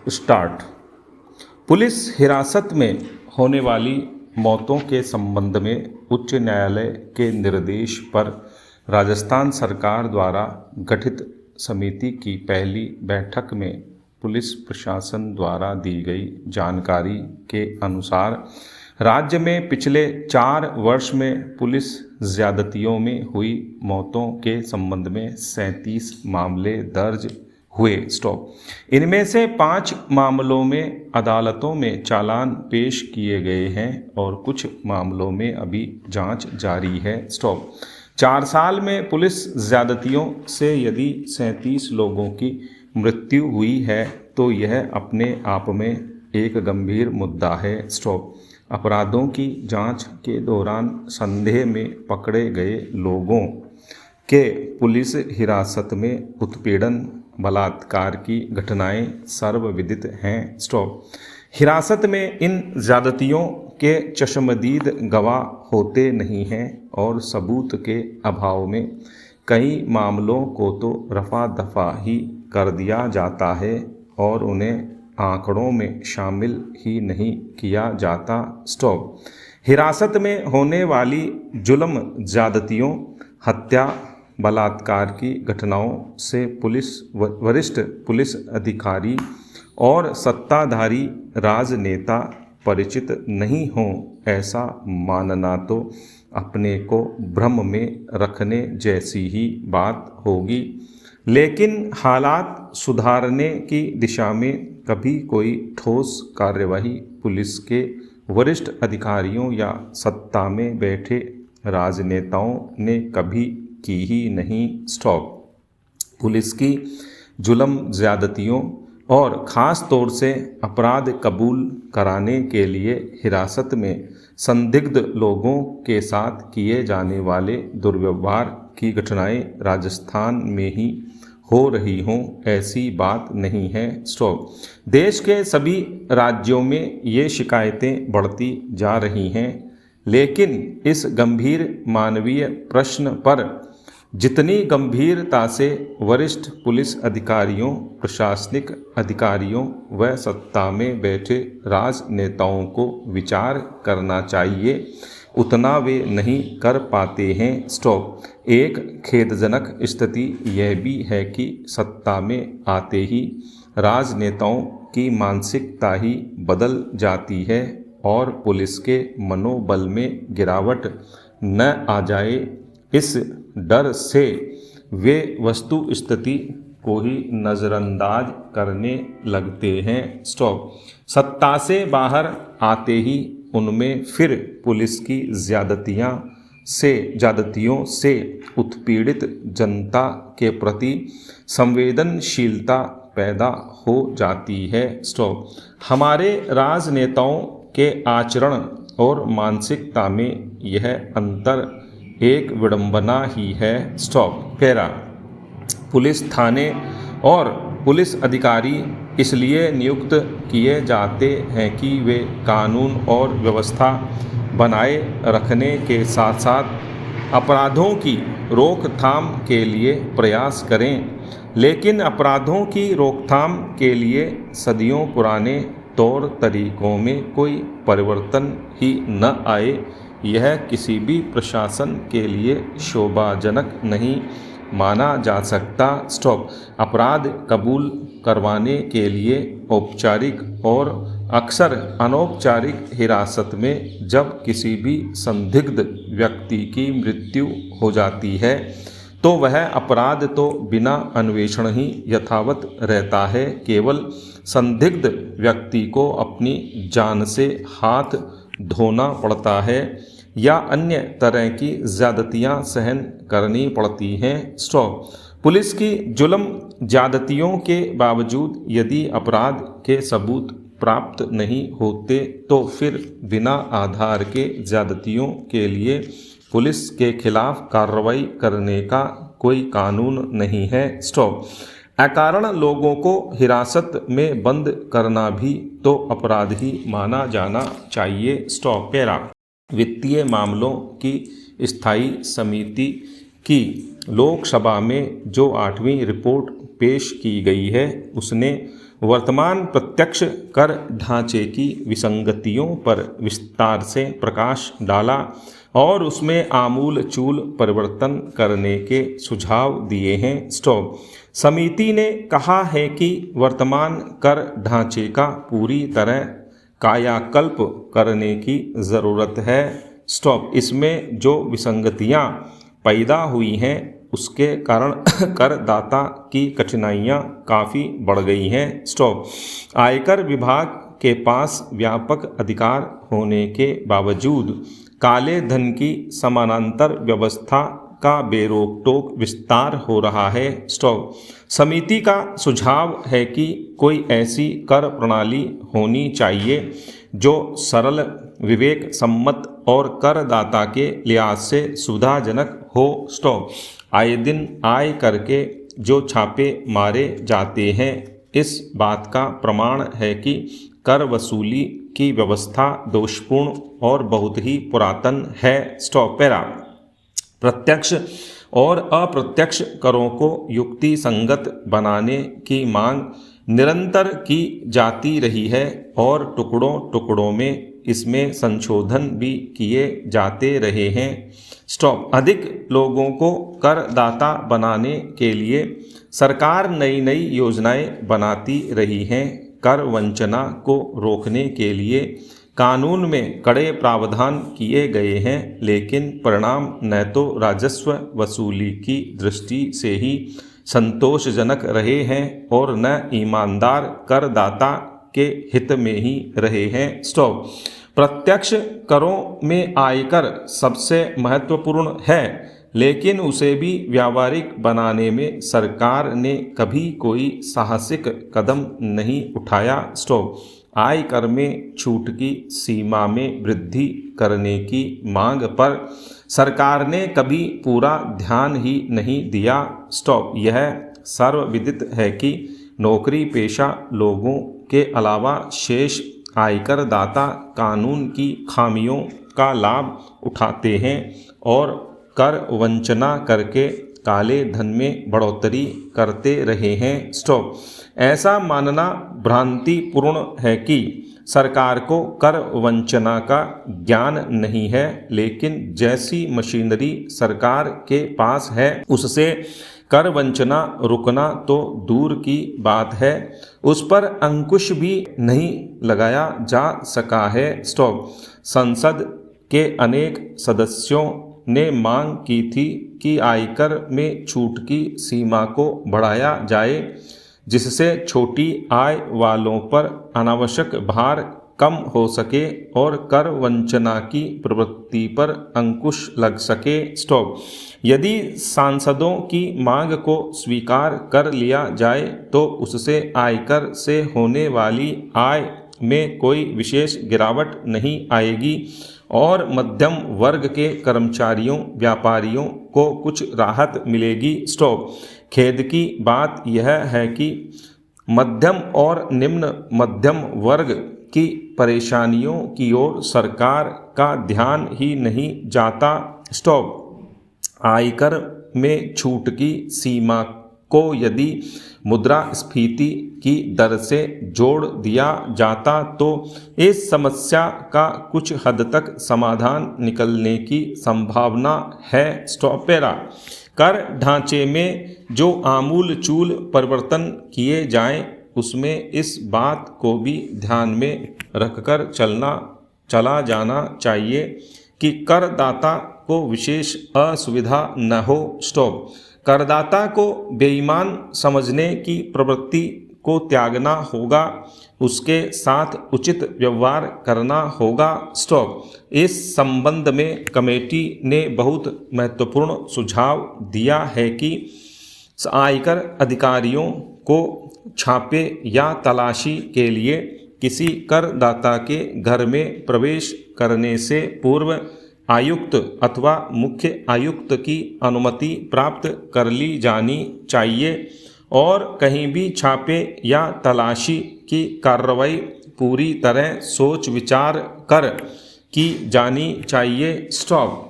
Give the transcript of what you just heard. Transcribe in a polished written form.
Start. Police हिरासत में होने वाली मौतों के संबंध में उच्च न्यायालय के निर्देश पर राजस्थान सरकार द्वारा गठित समिति की पहली बैठक में पुलिस प्रशासन द्वारा दी गई जानकारी के अनुसार राज्य में पिछले 4 वर्ष में पुलिस ज्यादतियों में हुई मौतों के संबंध में 37 मामले दर्ज हुए। इनमें से 5 मामलों में अदालतों में चालान पेश किए गए हैं और कुछ मामलों में अभी जांच जारी है। 4 साल में पुलिस ज्यादतियों से यदि 37 लोगों की मृत्यु हुई है तो यह अपने आप में एक गंभीर मुद्दा है। अपराधों की जांच के दौरान संदेह में पकड़े गए लोगों के पुलिस हिरासत में उत्पीड़न बलात्कार की घटनाएं सर्वविदित हैं। हिरासत में इन ज्यादतियों के चश्मदीद गवाह होते नहीं हैं और सबूत के अभाव में कई मामलों को तो रफा दफा ही कर दिया जाता है और उन्हें आंकड़ों में शामिल ही नहीं किया जाता। हिरासत में होने वाली जुल्म ज्यादतियों, हत्या, बलात्कार की घटनाओं से वरिष्ठ पुलिस अधिकारी और सत्ताधारी राजनेता परिचित नहीं हों, ऐसा मानना तो अपने को भ्रम में रखने जैसी ही बात होगी। लेकिन हालात सुधारने की दिशा में कभी कोई ठोस कार्यवाही पुलिस के वरिष्ठ अधिकारियों या सत्ता में बैठे राजनेताओं ने कभी की ही नहीं। पुलिस की जुल्म ज्यादतियों और ख़ास तौर से अपराध कबूल कराने के लिए हिरासत में संदिग्ध लोगों के साथ किए जाने वाले दुर्व्यवहार की घटनाएं राजस्थान में ही हो रही हों, ऐसी बात नहीं है। देश के सभी राज्यों में ये शिकायतें बढ़ती जा रही हैं, लेकिन इस गंभीर मानवीय प्रश्न पर जितनी गंभीरता से वरिष्ठ पुलिस अधिकारियों, प्रशासनिक अधिकारियों व सत्ता में बैठे राजनेताओं को विचार करना चाहिए, उतना वे नहीं कर पाते हैं। एक खेदजनक स्थिति यह भी है कि सत्ता में आते ही राजनेताओं की मानसिकता ही बदल जाती है और पुलिस के मनोबल में गिरावट न आ जाए, इस डर से वे वस्तु स्थिति को ही नज़रअंदाज करने लगते हैं। सत्ता से बाहर आते ही उनमें फिर पुलिस की ज्यादतियों से उत्पीड़ित जनता के प्रति संवेदनशीलता पैदा हो जाती है। हमारे राजनेताओं के आचरण और मानसिकता में यह अंतर एक विडंबना ही है। पुलिस थाने और पुलिस अधिकारी इसलिए नियुक्त किए जाते हैं कि वे कानून और व्यवस्था बनाए रखने के साथ साथ अपराधों की रोकथाम के लिए प्रयास करें, लेकिन अपराधों की रोकथाम के लिए सदियों पुराने तौर तरीकों में कोई परिवर्तन ही न आए, यह किसी भी प्रशासन के लिए शोभाजनक नहीं माना जा सकता। अपराध कबूल करवाने के लिए औपचारिक और अक्सर अनौपचारिक हिरासत में जब किसी भी संदिग्ध व्यक्ति की मृत्यु हो जाती है तो वह अपराध तो बिना अन्वेषण ही यथावत रहता है। केवल संदिग्ध व्यक्ति को अपनी जान से हाथ धोना पड़ता है या अन्य तरह की ज्यादतियां सहन करनी पड़ती हैं। पुलिस की जुल्म ज्यादतियों के बावजूद यदि अपराध के सबूत प्राप्त नहीं होते तो फिर बिना आधार के ज्यादतियों के लिए पुलिस के खिलाफ कार्रवाई करने का कोई कानून नहीं है। अकारण लोगों को हिरासत में बंद करना भी तो अपराध ही माना जाना चाहिए। वित्तीय मामलों की स्थायी समिति की लोकसभा में जो 8वीं रिपोर्ट पेश की गई है उसने वर्तमान प्रत्यक्ष कर ढांचे की विसंगतियों पर विस्तार से प्रकाश डाला और उसमें आमूलचूल परिवर्तन करने के सुझाव दिए हैं। स्टॉप। समिति ने कहा है कि वर्तमान कर ढांचे का पूरी तरह कायाकल्प करने की ज़रूरत है। स्टॉप। इसमें जो विसंगतियां पैदा हुई हैं उसके कारण करदाता की कठिनाइयां काफ़ी बढ़ गई हैं। स्टॉप। आयकर विभाग के पास व्यापक अधिकार होने के बावजूद काले धन की समानांतर व्यवस्था का बेरोक टोक विस्तार हो रहा है। स्टॉप। समिति का सुझाव है कि कोई ऐसी कर प्रणाली होनी चाहिए जो सरल, विवेक सम्मत और करदाता के लिहाज से सुविधाजनक हो। स्टॉप। आए दिन आय करके जो छापे मारे जाते हैं इस बात का प्रमाण है कि कर वसूली की व्यवस्था दोषपूर्ण और बहुत ही पुरातन है। स्टॉप। पैरा। प्रत्यक्ष और अप्रत्यक्ष करों को युक्ति संगत बनाने की मांग निरंतर की जाती रही है और टुकड़ों टुकड़ों में इसमें संशोधन भी किए जाते रहे हैं। स्टॉप। अधिक लोगों को करदाता बनाने के लिए सरकार नई नई योजनाएं बनाती रही हैं। कर वंचना को रोकने के लिए कानून में कड़े प्रावधान किए गए हैं, लेकिन परिणाम न तो राजस्व वसूली की दृष्टि से ही संतोषजनक रहे हैं और न ईमानदार करदाता के हित में ही रहे हैं। स्टॉप। प्रत्यक्ष करों में आयकर सबसे महत्वपूर्ण है, लेकिन उसे भी व्यावहारिक बनाने में सरकार ने कभी कोई साहसिक कदम नहीं उठाया। स्टॉप। आयकर में छूट की सीमा में वृद्धि करने की मांग पर सरकार ने कभी पूरा ध्यान ही नहीं दिया। स्टॉप। यह सर्वविदित है कि नौकरी पेशा लोगों के अलावा शेष आयकर दाता कानून की खामियों का लाभ उठाते हैं और कर वंचना करके काले धन में बढ़ोतरी करते रहे हैं। स्टॉप। ऐसा मानना भ्रांतिपूर्ण है कि सरकार को कर वंचना का ज्ञान नहीं है, लेकिन जैसी मशीनरी सरकार के पास है उससे कर वंचना रुकना तो दूर की बात है, उस पर अंकुश भी नहीं लगाया जा सका है। स्टॉप। संसद के अनेक सदस्यों ने मांग की थी कि आयकर में छूट की सीमा को बढ़ाया जाए, जिससे छोटी आय वालों पर अनावश्यक भार कम हो सके और कर वंचना की प्रवृत्ति पर अंकुश लग सके। स्टॉप। यदि सांसदों की मांग को स्वीकार कर लिया जाए तो उससे आयकर से होने वाली आय में कोई विशेष गिरावट नहीं आएगी और मध्यम वर्ग के कर्मचारियों, व्यापारियों को कुछ राहत मिलेगी। स्टॉप। खेद की बात यह है कि मध्यम और निम्न मध्यम वर्ग की परेशानियों की ओर सरकार का ध्यान ही नहीं जाता। स्टॉप। आयकर में छूट की सीमा को यदि मुद्रास्फीति की दर से जोड़ दिया जाता तो इस समस्या का कुछ हद तक समाधान निकलने की संभावना है। स्टॉप। पैरा। कर ढांचे में जो आमूलचूल परिवर्तन किए जाएं उसमें इस बात को भी ध्यान में रखकर चला जाना चाहिए कि करदाता को विशेष असुविधा न हो। स्टॉप। करदाता को बेईमान समझने की प्रवृत्ति को त्यागना होगा, उसके साथ उचित व्यवहार करना होगा। स्टॉप। इस संबंध में कमेटी ने बहुत महत्वपूर्ण सुझाव दिया है कि आयकर अधिकारियों को छापे या तलाशी के लिए किसी करदाता के घर में प्रवेश करने से पूर्व आयुक्त अथवा मुख्य आयुक्त की अनुमति प्राप्त कर ली जानी चाहिए और कहीं भी छापे या तलाशी की कार्रवाई पूरी तरह सोच विचार कर की जानी चाहिए। स्टॉप।